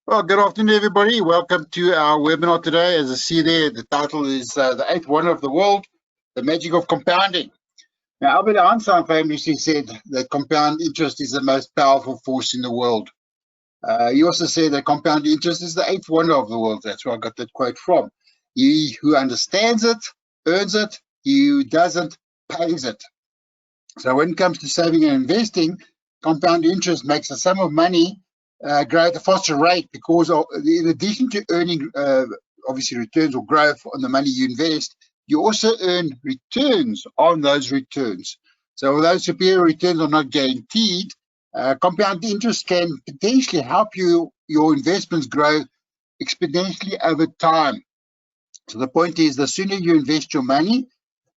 Well, good afternoon, everybody. Welcome to our webinar today. As I see there, the title is The Eighth Wonder of the World, The Magic of Compounding. Now, Albert Einstein famously said that compound interest is the most powerful force in the world. He also said that compound interest is the eighth wonder of the world. That's where I got that quote from. He who understands it, earns it. He who doesn't, pays it. So when it comes to saving and investing, compound interest makes the sum of money grow at a faster rate because in addition to earning obviously returns or growth on the money you invest, you also earn returns on those returns. So although superior returns are not guaranteed, compound interest can potentially help your investments grow exponentially over time. So the point is, the sooner you invest your money,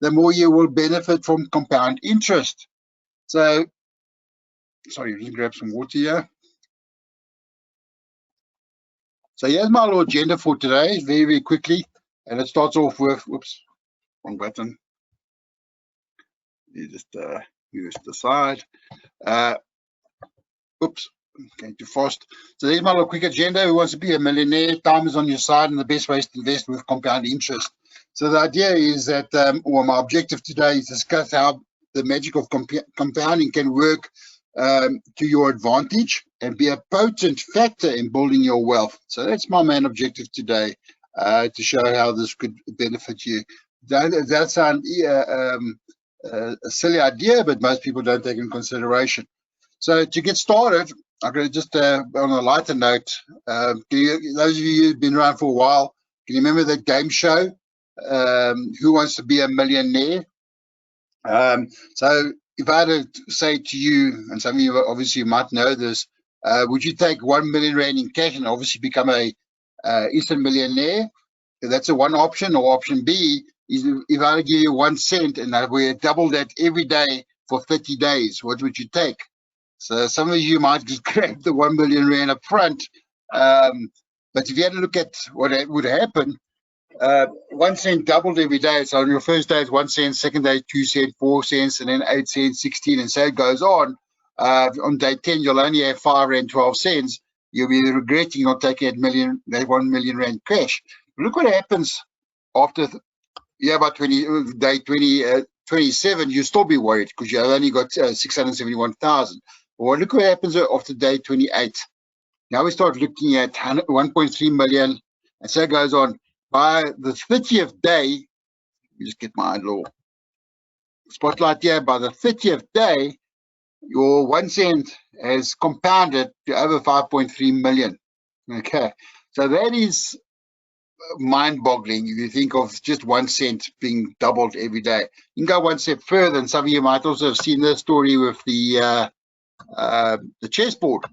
the more you will benefit from compound interest. So, sorry, just grab some water here. So here's my little agenda for today, very, very quickly. And it starts off with, whoops, wrong button. You just use the side. Oops, going too fast. So there's my little quick agenda. Who wants to be a millionaire? Time is on your side, and the best way is to invest with compound interest. So the idea is that, or my objective today is to discuss how the magic of compounding can work to your advantage and be a potent factor in building your wealth. So that's my main objective today, to show how this could benefit you. That sounds a silly idea, but most people don't take it in consideration. So to get started, I'm going to just on a lighter note, those of you who've been around for a while, can you remember that game show, Who Wants to Be a Millionaire? So if I had to say to you, and some of you obviously might know this, would you take 1 million rand in cash and obviously become a Eastern Millionaire? That's a one option. Or option B is, if I give you 1 cent and we double that every day for 30 days, what would you take? So some of you might just grab the 1 million rand up front. But if you had to look at what would happen, 1 cent doubled every day. So on your first day, it's 1 cent, second day, 2 cents, 4 cents, and then 8 cents, 16, and so it goes on. On day 10, you'll only have 5 rand, 12 cents. You'll be regretting not taking that 1 million rand cash. Look what happens after, by day 27, you'll still be worried because you've only got 671,000. Well, look what happens after day 28. Now we start looking at 1.3 million, and so it goes on. By the 30th day, let me just get my little spotlight here. By the 30th day, your 1 cent has compounded to over 5.3 million. Okay, so that is mind-boggling if you think of just 1 cent being doubled every day. You can go one step further, and some of you might also have seen this story with the chessboard.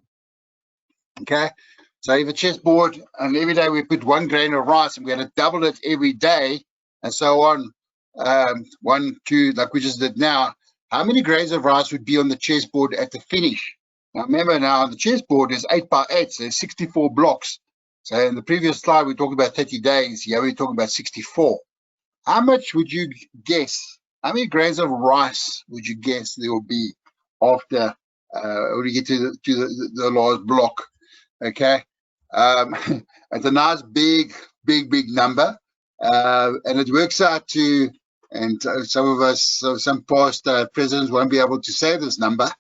Okay, so you have a chessboard, and every day we put 1 grain of rice, and we're going to double it every day, and so on. 1, 2, like we just did now. How many grains of rice would be on the chessboard at the finish? Now remember, now the chessboard is 8 by 8, so there's 64 blocks. So in the previous slide, we talked about 30 days. Here we're talking about 64. How much would you guess? How many grains of rice would you guess there will be after when you get to the last block? Okay, it's a nice big number, and it works out to, and some of us, so some past presidents won't be able to say this number,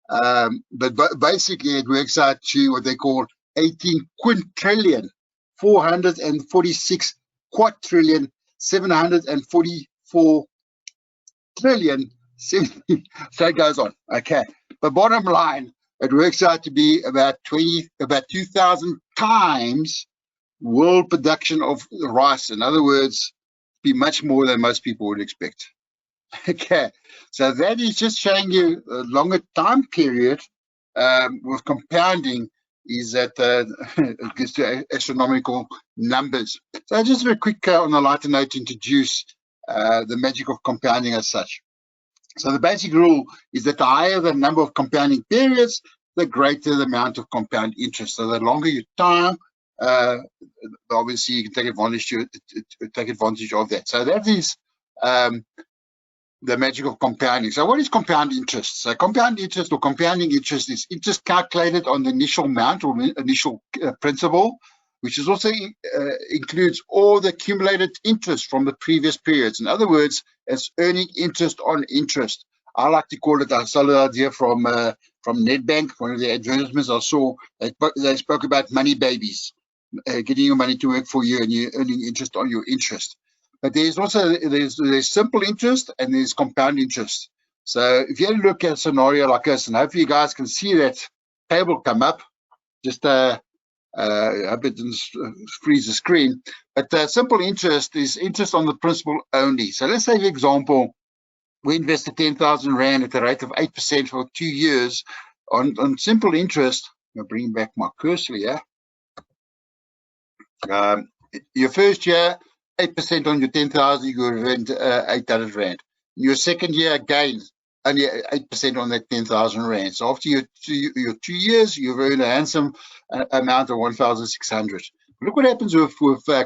but basically it works out to what they call 18 quintillion, 446 quadrillion, 744 trillion. So it goes on. Okay, but bottom line, it works out to be about 2,000 times world production of rice. In other words, be much more than most people would expect. Okay, so that is just showing you a longer time period with compounding, is that it gets to astronomical numbers. So just very quick on a lighter note, introduce the magic of compounding as such. So the basic rule is that the higher the number of compounding periods, the greater the amount of compound interest. So the longer your time, obviously you can take advantage of that. So that is the magic of compounding. So what is compound interest? So compound interest or compounding interest is interest calculated on the initial amount or initial principal, which is also includes all the accumulated interest from the previous periods. In other words, it's earning interest on interest. I like to call it, I saw the idea from Nedbank, one of the advertisements I saw. They spoke about money babies, getting your money to work for you and you earning interest on your interest. But there's also there's simple interest and there's compound interest. So if you look at a scenario like this, and hopefully you guys can see that table come up, just I hope it didn't freeze the screen. But simple interest is interest on the principal only. So let's say, for example, we invested 10,000 Rand at the rate of 8% for 2 years on simple interest. I'm bringing back my cursor here. Your first year, 8% on your 10,000, you will earn 800 Rand. Your second year, again, only 8% on that 10,000 Rand. So after your 2 years, you've earned a handsome amount of 1,600. Look what happens with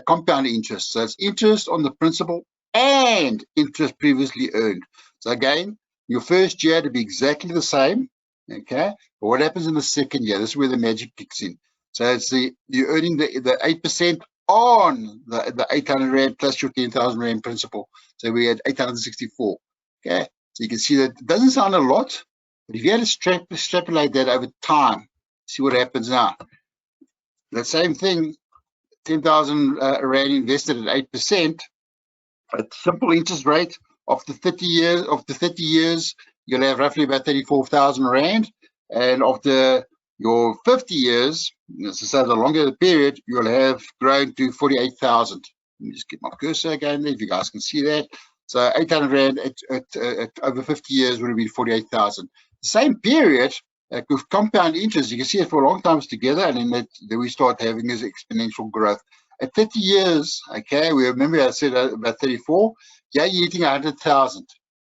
compound interest. So it's interest on the principal and interest previously earned. So again, your first year to be exactly the same, okay? But what happens in the second year? This is where the magic kicks in. So it's you're earning the 8% on the 800 Rand plus your 10,000 Rand principal. So we had 864. Okay, so you can see that it doesn't sound a lot, but if you had to extrapolate that over time, see what happens now. The same thing, 10,000 Rand invested at 8%, at simple interest rate after 30 years, you'll have roughly about 34,000 Rand, and after your 50 years, so the longer the period, you'll have grown to 48,000. Let me just get my cursor again there, if you guys can see that. So 800 Rand at over 50 years would have been 48,000. The same period, with compound interest, you can see it for a long time together, and then we start having this exponential growth. At 30 years, okay, we remember I said about 34, yeah, you're hitting 100,000.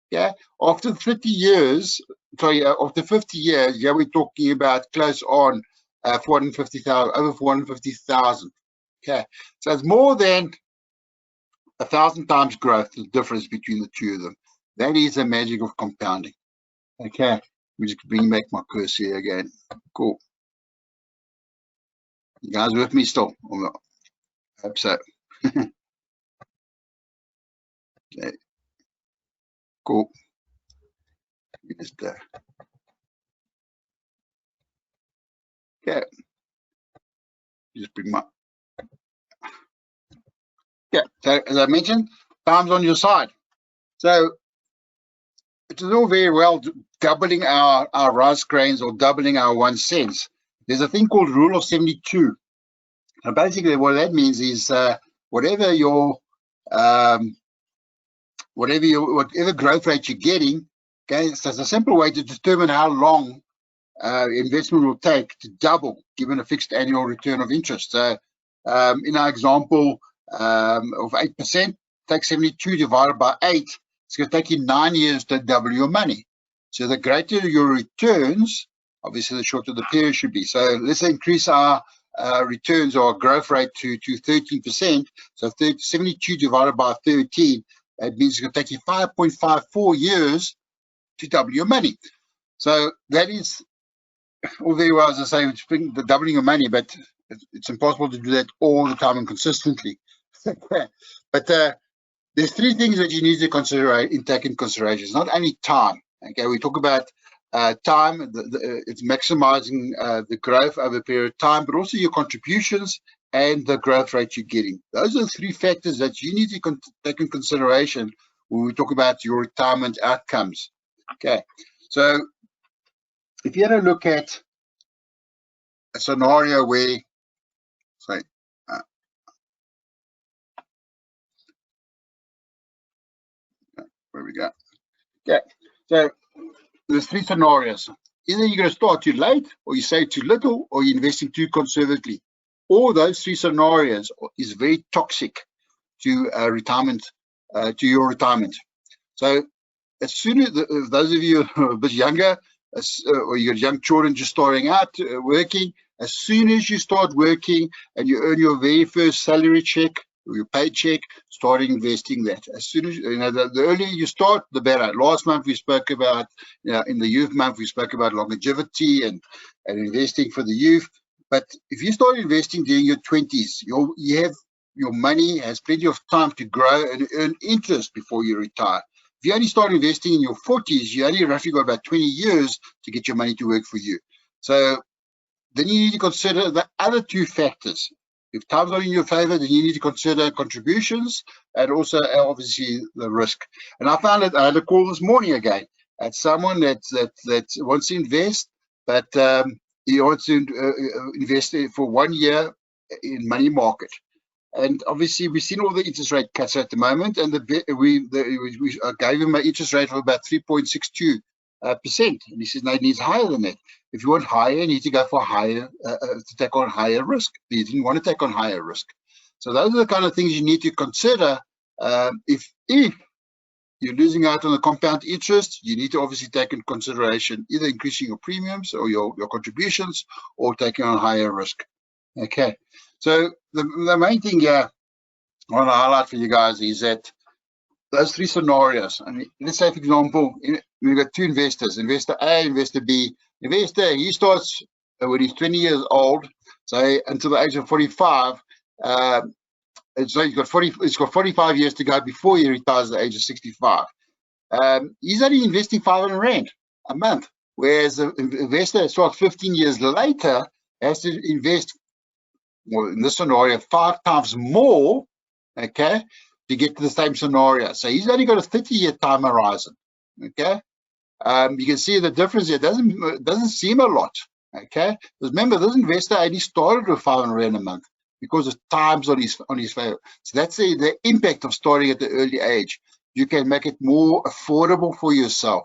Yeah, after 30 years, sorry, after 50 years, yeah, we're talking about close on 450,000, over 450,000. Okay, so it's more than 1,000 times growth, the difference between the two of them. That is the magic of compounding. Okay, let me just bring back my cursor here again. Cool. You guys with me still? Or not? I hope so. Okay. Cool. Just okay. Just bring my. Yeah. So as I mentioned, time's on your side. So it's all very well doubling our rice grains or doubling our 1 cent. There's a thing called rule of 72. And basically, what that means is whatever growth rate you're getting, okay, so it's a simple way to determine how long investment will take to double, given a fixed annual return of interest. So in our example of 8%, take 72 divided by 8. It's going to take you 9 years to double your money. So the greater your returns, obviously the shorter the period should be. So let's increase our returns or growth rate to 13%. So 72 divided by 13, that means it's going to take you 5.54 years to double your money. So that is all very well, as I say, the doubling your money, but it's impossible to do that all the time and consistently. But there's 3 things that you need to take in consideration. It's not only time. Okay, we talk about time, it's maximizing the growth over a period of time, but also your contributions and the growth rate you're getting. Those are the 3 factors that you need to take in consideration when we talk about your retirement outcomes. Okay, so if you had a look at a scenario where, sorry, where we go. Okay, so there's 3 scenarios. Either you're going to start too late, or you save too little, or you're investing too conservatively. All those 3 scenarios is very toxic to retirement, to your retirement. So as soon as those of you who are a bit younger, or you got young children just starting out working, as soon as you start working and you earn your very first salary check, your paycheck, starting investing that. As soon as, the earlier you start, the better. Last month we spoke about, in the youth month, we spoke about longevity and investing for the youth. But if you start investing during your 20s, your money has plenty of time to grow and earn interest before you retire. If you only start investing in your 40s, you only roughly got about 20 years to get your money to work for you. So then you need to consider the other two factors. If time's not in your favor, then you need to consider contributions and also obviously the risk. And I found that I had a call this morning again at someone that wants to invest, but he wants to invest for 1 year in money market. And obviously, we've seen all the interest rate cuts at the moment, and we gave him an interest rate of about 3.62%. And he says, no, it needs higher than that. If you want higher, you need to go for higher, to take on higher risk. He didn't want to take on higher risk. So those are the kind of things you need to consider. If you're losing out on the compound interest, you need to obviously take into consideration either increasing your premiums or your contributions or taking on higher risk. Okay. So the main thing here I want to highlight for you guys is that those three scenarios. I mean, let's say, for example, we've got two investors, investor A, investor B. Investor, he starts when he's 20 years old, so until the age of 45. So he's got 45 years to go before he retires at the age of 65. He's only investing 500 Rand a month, whereas the investor that starts 15 years later has to invest, well, in this scenario, 5 times more, okay, to get to the same scenario. So he's only got a 30-year time horizon, okay. You can see the difference here. It doesn't seem a lot, okay. Because remember, this investor only started with 500 Rand a month because of times on his favor. So that's the impact of starting at the early age. You can make it more affordable for yourself.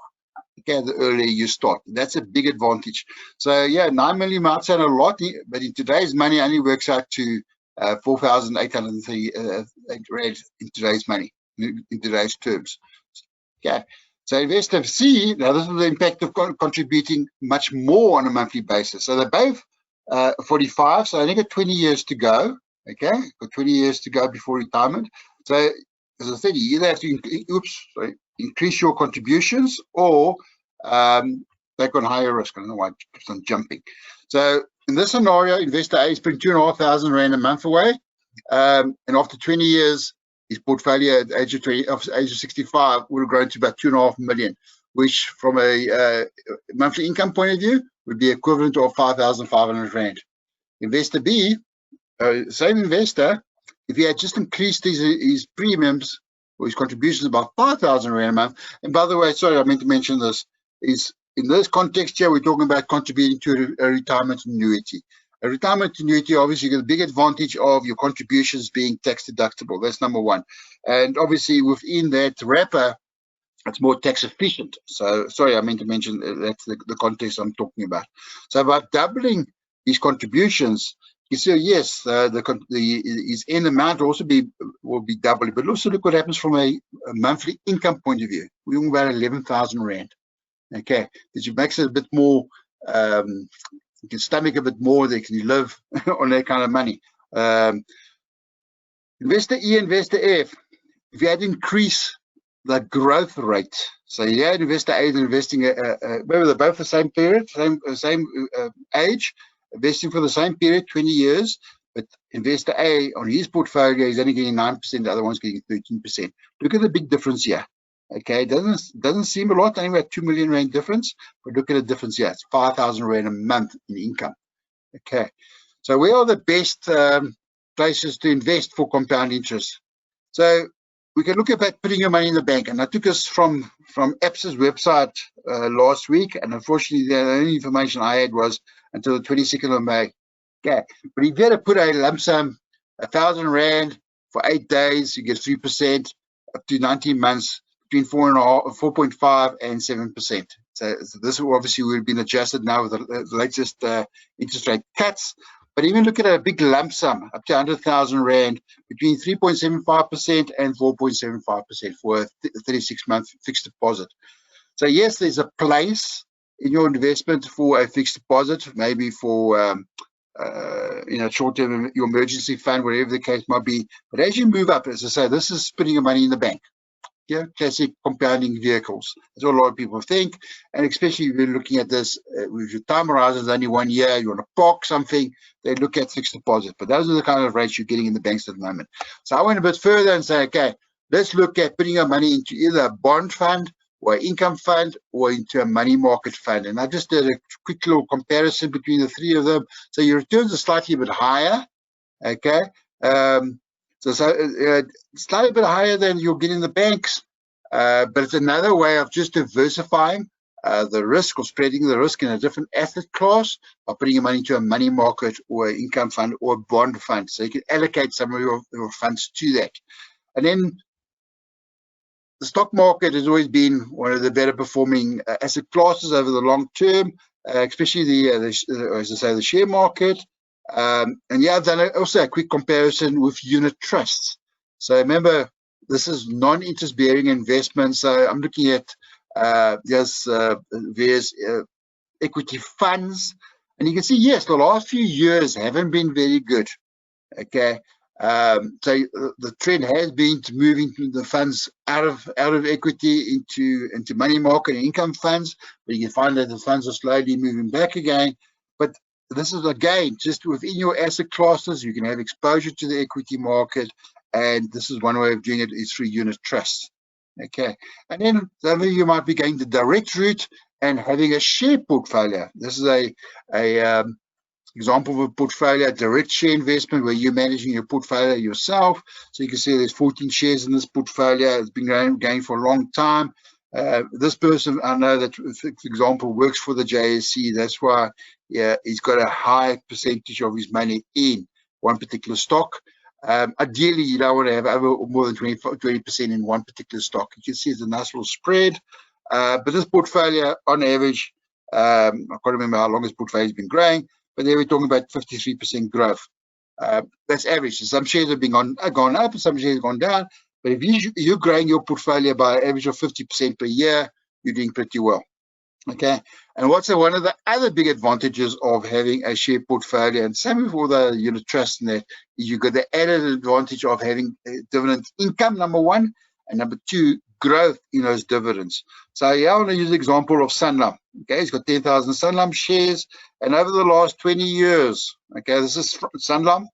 Okay, the earlier you start, that's a big advantage. So yeah, 9 million might sound a lot, but in today's money, only works out to 4,830 Rand in today's money, in today's terms. Okay, so investor C, now this is the impact of contributing much more on a monthly basis. So they're both 45, so I only got 20 years to go. Okay, got 20 years to go before retirement. So as I said, you either have to increase your contributions or take on higher risk. I don't know why it keeps on jumping. So in this scenario, investor A is putting 2,500 Rand a month away, and after 20 years, his portfolio at the age of 65 would have grown to about 2.5 million, which from a monthly income point of view would be equivalent of 5,500 Rand. Investor B, same investor, if he had just increased his premiums or his contributions about 5,000 Rand a month, and by the way, sorry, I meant to mention this, is in this context here, we're talking about contributing to a retirement annuity. A retirement annuity, obviously, you get a big advantage of your contributions being tax deductible. That's number one. And obviously, within that wrapper, it's more tax efficient. So, sorry, I meant to mention that's the context I'm talking about. So, by doubling these contributions, you see, yes, his end amount will be doubled, but also look what happens from a monthly income point of view. We're talking about 11,000 Rand. Okay, which makes it a bit more. You can stomach a bit more. They can live on that kind of money. Investor E, investor F. If you had to increase the growth rate, so you had investor A investing, maybe they're both the same period, same age, investing for the same period, 20 years, but investor A on his portfolio is only getting 9%, the other one's getting 13%. Look at the big difference here. Okay, it doesn't seem a lot, only about 2 million Rand difference, but look at the difference here. It's 5,000 Rand a month in income. Okay, so where are the best places to invest for compound interest? So we can look at putting your money in the bank, and I took us from APSA's website last week, and unfortunately the only information I had was until the 22nd of May. Okay, but if you had to put a lump sum, 1,000 Rand for 8 days, you get 3% up to 19 months. Between 4.5 and 7%. So this obviously would have been adjusted now with the latest interest rate cuts. But even look at a big lump sum up to 100,000 Rand, between 3.75% and 4.75% for a 36-month fixed deposit. So yes, there's a place in your investment for a fixed deposit, maybe for short-term, your emergency fund, whatever the case might be. But as you move up, as I say, this is putting your money in the bank. Yeah, classic compounding vehicles. That's what a lot of people think. And especially if you're looking at this, with your time horizon is only 1 year, you want to park something, they look at fixed deposit. But those are the kind of rates you're getting in the banks at the moment. So I went a bit further and say, okay, let's look at putting your money into either a bond fund or an income fund or into a money market fund. And I just did a quick little comparison between the three of them. So your returns are slightly a bit higher, okay? So slightly a bit higher than you'll get in the banks, but it's another way of just diversifying the risk or spreading the risk in a different asset class by putting your money into a money market or an income fund or a bond fund. So you can allocate some of your funds to that. And then the stock market has always been one of the better performing asset classes over the long term, especially as I say, the share market. And yeah, I've done also a quick comparison with unit trusts. So remember, this is non-interest bearing investments. So I'm looking at various equity funds, and you can see, yes, the last few years haven't been very good. Okay, so the trend has been to moving the funds out of equity into money market and income funds, but you can find that the funds are slowly moving back again. But this is, again, just within your asset classes, you can have exposure to the equity market, and this is one way of doing it, is through unit trusts. Okay, and then some of you might be going the direct route and having a share portfolio. This is a example of a portfolio, a direct share investment, where you're managing your portfolio yourself. So you can see there's 14 shares in this portfolio. It's been going for a long time. This person, I know that, for example, works for the JSE. That's why he's got a high percentage of his money in one particular stock. Ideally, you don't want to have more than 20% in one particular stock. You can see it's a nice little spread. But this portfolio, on average, I can't remember how long this portfolio has been growing, but there we're talking about 53% growth. That's average. So some shares have been gone up, and some shares have gone down. But if you're growing your portfolio by an average of 50% per year, you're doing pretty well. Okay, and what's one of the other big advantages of having a share portfolio, and same with all the unit trusts in that, is you've got the added advantage of having dividend income, number one, and number two, growth in those dividends. So yeah, I want to use the example of Sanlam. Okay, he's got 10,000 Sanlam shares, and over the last 20 years, okay, this is Sanlam,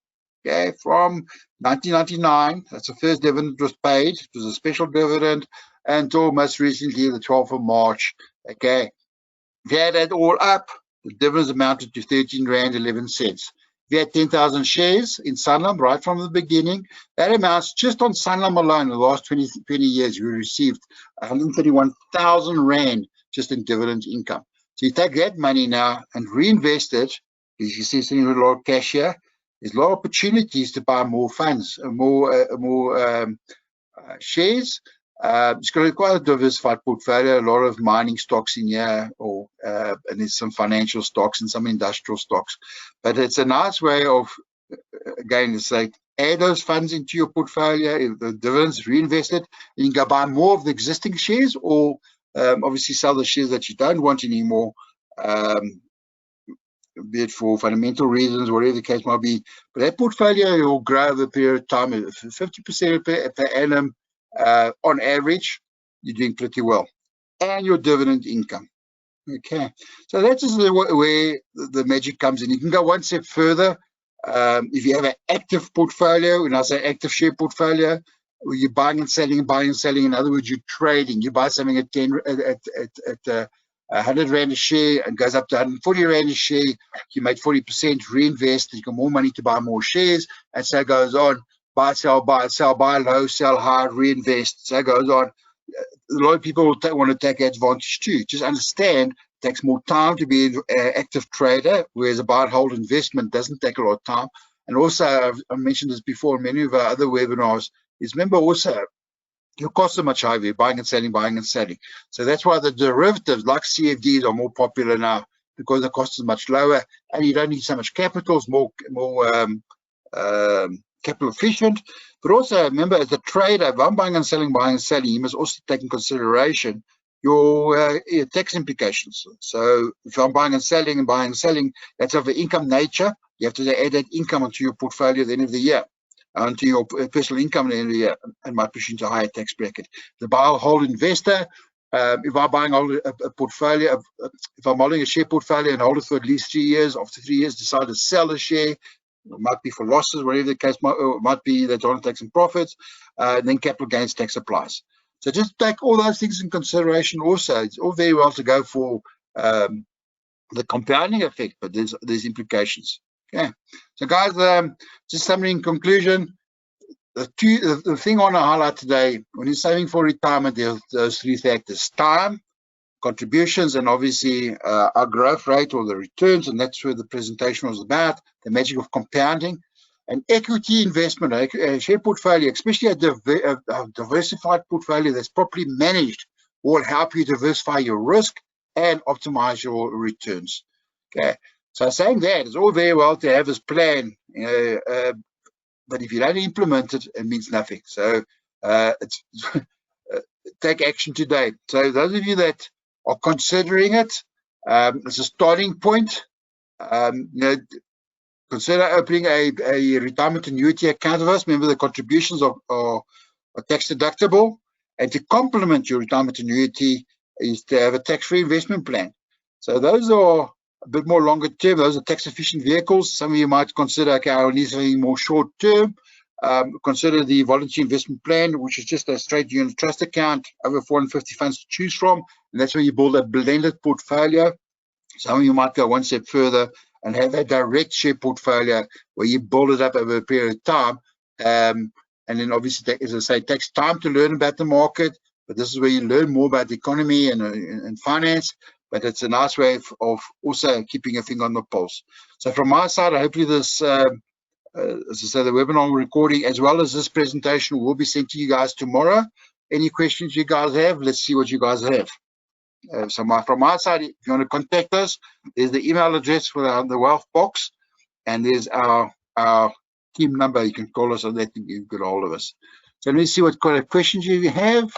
okay, from 1999, that's the first dividend was paid. It was a special dividend until most recently, the 12th of March, okay. If you add that all up, the dividends amounted to 13 Rand 11 cents. If you had 10,000 shares in Sanlam right from the beginning, that amounts, just on Sanlam alone, in the last 20 years, you received 131,000 Rand just in dividend income. So you take that money now and reinvest it, because you see sitting with a lot of cash here, there's a lot of opportunities to buy more funds, more shares. It's got quite a diversified portfolio, a lot of mining stocks in here, and there's some financial stocks and some industrial stocks. But it's a nice way of, again, to say, add those funds into your portfolio, if the dividends reinvested, and you can go buy more of the existing shares, or obviously sell the shares that you don't want anymore, be it for fundamental reasons, whatever the case might be. But that portfolio will grow over a period of time, 50% per annum. On average, you're doing pretty well, and your dividend income. Okay, so that's just where the magic comes in. You can go one step further. If you have an active portfolio, when I say active share portfolio, where you're buying and selling, in other words, you're trading. You buy something at 100 Rand a share and goes up to 140 Rand a share. You made 40%, reinvest. You got more money to buy more shares, and so it goes on. Buy, sell, buy low, sell high, reinvest. So it goes on. A lot of people want to take advantage too. Just understand it takes more time to be an active trader, whereas a buy and hold investment doesn't take a lot of time. And also, I've mentioned this before in many of our other webinars, is remember also, your costs are much higher. You're buying and selling. So that's why the derivatives like CFDs are more popular now, because the cost is much lower and you don't need so much capital. It's more capital efficient. But also remember, as a trader, if I'm buying and selling, you must also take in consideration your tax implications. So if I'm buying and selling, that's of an income nature, You have to add that income onto your portfolio at the end of the year, onto your personal income at the end of the year, and might push you into a higher tax bracket. The buy or hold investor, if I'm buying a portfolio, if I'm holding a share portfolio and hold it for at least 3 years, after 3 years decide to sell a share, it might be for losses, whatever the case might be, that on tax and profits, then capital gains tax applies. So just take all those things in consideration also. It's all very well to go for the compounding effect, but there's implications. Okay, so guys, just summary in conclusion, the thing I want to highlight today, when you're saving for retirement, there's those 3 factors: time, contributions, and obviously our growth rate or the returns, and that's where the presentation was about, the magic of compounding. An equity investment, a share portfolio, especially a diversified portfolio that's properly managed, will help you diversify your risk and optimize your returns. Okay, so saying that, it's all very well to have this plan, but if you don't implement it, it means nothing. So it's take action today. So those of you that are considering it, as a starting point, consider opening a retirement annuity account with us. Remember, the contributions are tax deductible, and to complement your retirement annuity is to have a tax-free investment plan. So those are a bit more longer term. Those are tax efficient vehicles. Some of you might consider, okay, I need something more short term. Consider the voluntary investment plan, which is just a straight unit trust account, over 450 funds to choose from, and that's where you build a blended portfolio. Some of you might go one step further and have a direct share portfolio where you build it up over a period of time. And then obviously, as I say, it takes time to learn about the market, but this is where you learn more about the economy and finance. But it's a nice way of also keeping a finger on the pulse. So from my side, hopefully this, as I say, the webinar recording as well as this presentation will be sent to you guys tomorrow. Any questions you guys have, let's see what you guys have. So from my side, if you want to contact us, there's the email address for the wealth box, and there's our team number. You can call us on that and you get a hold of us. So let me see what kind of questions you have.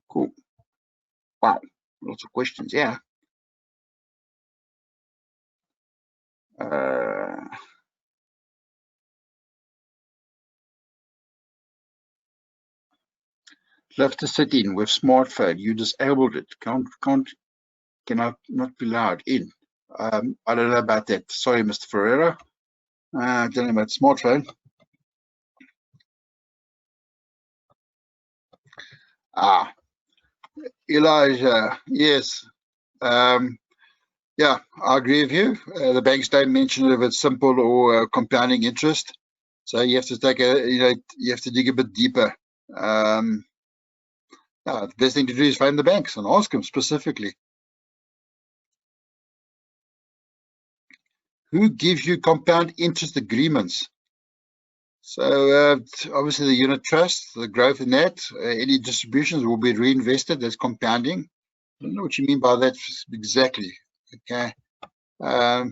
Cool. Wow, lots of questions. Yeah. Love to sit in with smartphone. You disabled it. Cannot not be allowed in. I don't know about that. Sorry, Mr. Ferreira. I don't know about smartphone. Elijah, yes. Yeah, I agree with you. The banks don't mention if it's simple or compounding interest. So you have to take you have to dig a bit deeper. The best thing to do is phone the banks and ask them specifically. Who gives you compound interest agreements? So obviously the unit trust, the growth in that, any distributions will be reinvested. That's compounding. I don't know what you mean by that exactly. Okay. Are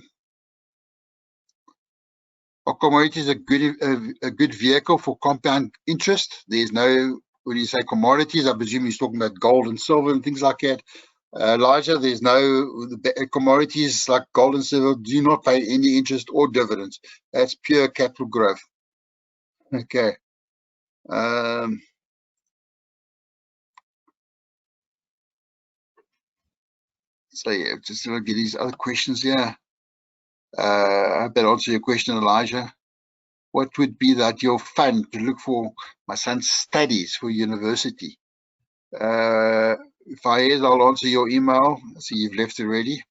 commodities a good vehicle for compound interest? There's no, when you say commodities, I presume he's talking about gold and silver and things like that. Elijah, there's no commodities like gold and silver do not pay any interest or dividends. That's pure capital growth. Okay. So yeah, just to get these other questions here. I hope that answers your question, Elijah. What would be the ideal fund to look for my son's studies for university? If I is, I'll answer your email. I see you've left already.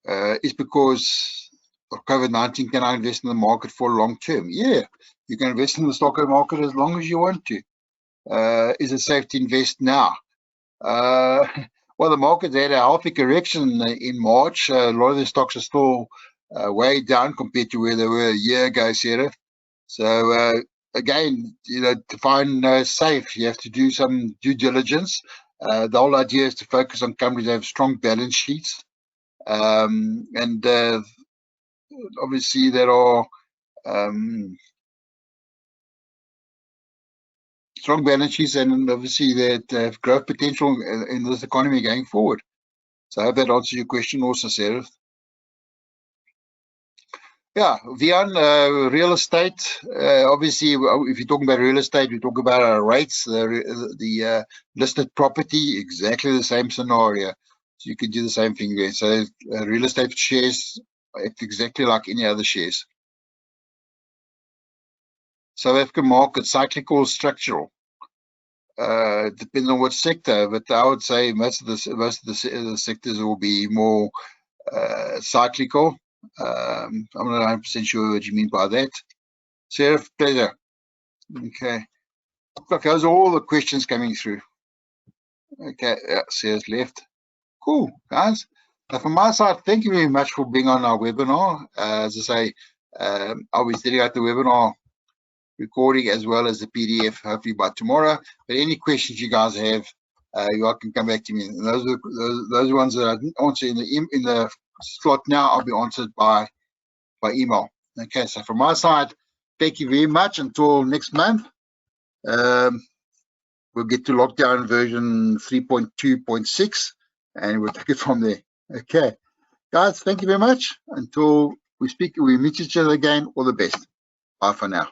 It's because of COVID-19, can I invest in the market for long term? Yeah, you can invest in the stock market as long as you want to. Is it safe to invest now? Well, the market had a healthy correction in March. A lot of the stocks are still way down compared to where they were a year ago, Sarah. So again, to find safe, you have to do some due diligence. The whole idea is to focus on companies that have strong balance sheets. And obviously there are strong balance sheets, and obviously that have growth potential in this economy going forward. So I hope that answers your question also, Sarah. Yeah, Vian, real estate. Obviously, if you're talking about real estate, we talk about our rates, the listed property, exactly the same scenario. So you could do the same thing there. So real estate shares, it's exactly like any other shares. South African market, cyclical, structural. Depends on what sector, but I would say most of the sectors will be more cyclical. I'm not 100% sure what you mean by that. Sarah, pleasure. Okay. Look, those are all the questions coming through. Okay, yeah, Sarah's left. Cool, guys. From my side, thank you very much for being on our webinar. As I say, I'll be sending out the webinar recording as well as the PDF hopefully by tomorrow. But any questions you guys have, you all can come back to me. And those ones that I didn't answer in the slot now, I'll be answered by email. Okay, so from my side, thank you very much. Until next month, we'll get to lockdown version 3.2.6 and we'll take it from there. Okay, guys, thank you very much. Until we meet each other again, all the best. Bye for now.